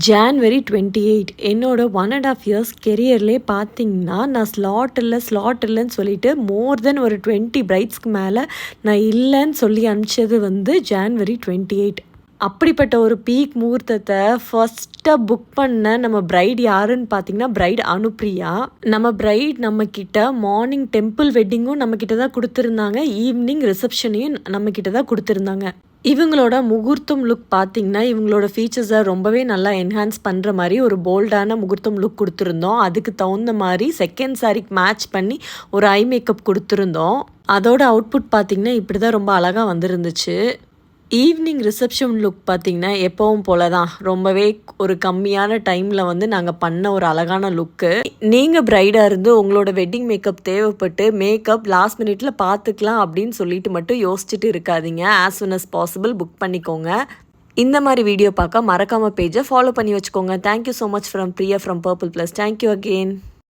January 28 என்னோட 1.5 years கெரியர்லேயே பார்த்தீங்கன்னா நான் ஸ்லாட் இல்லைன்னு சொல்லிட்டு மோர் தென் ஒரு 20 பிரைட்ஸ்க்கு மேலே நான் இல்லைன்னு சொல்லி அனுப்பிச்சது வந்து ஜான்வரி 28. அப்படிப்பட்ட ஒரு பீக் முகூர்த்தத்தை ஃபஸ்ட்டாக புக் பண்ண நம்ம பிரைட் யாருன்னு பார்த்தீங்கன்னா பிரைட் அனுப்ரியா. நம்ம பிரைட் நம்மக்கிட்ட மார்னிங் டெம்பிள் வெட்டிங்கும் நம்மக்கிட்ட தான் கொடுத்துருந்தாங்க, ஈவினிங் ரிசப்ஷனையும் நம்மக்கிட்ட தான் கொடுத்துருந்தாங்க. இவங்களோட முகூர்த்தம் லுக் பார்த்தீங்கன்னா இவங்களோட ஃபீச்சர்ஸை ரொம்பவே நல்லா என்ஹான்ஸ் பண்ணுற மாதிரி ஒரு போல்டான முகூர்த்தம் லுக் கொடுத்துருந்தோம். அதுக்கு தகுந்த மாதிரி செகண்ட் சாரிக்கு மேட்ச் பண்ணி ஒரு ஐ மேக்கப் கொடுத்துருந்தோம். அதோட அவுட்புட் பார்த்திங்கன்னா இப்படி தான் ரொம்ப அழகாக வந்துருந்துச்சு. ஈவினிங் ரிசப்ஷன் லுக் பார்த்திங்கன்னா எப்பவும் போல தான் ரொம்பவே ஒரு கம்மியான டைமில் வந்து நாங்கள் பண்ண ஒரு அழகான லுக்கு. நீங்கள் ப்ரைடாக இருந்து உங்களோட வெட்டிங் மேக்கப் தேவைப்பட்டு மேக்கப் லாஸ்ட் மினிட்ல பார்த்துக்கலாம் அப்படின்னு சொல்லிட்டு மட்டும் யோசிச்சுட்டு இருக்காதீங்க. As soon as possible book பண்ணிக்கோங்க. இந்த மாதிரி வீடியோ பார்க்க மறக்காமல் பேஜை ஃபாலோ பண்ணி வச்சுக்கோங்க. Thank you so much from Priya from purple plus. Thank you again.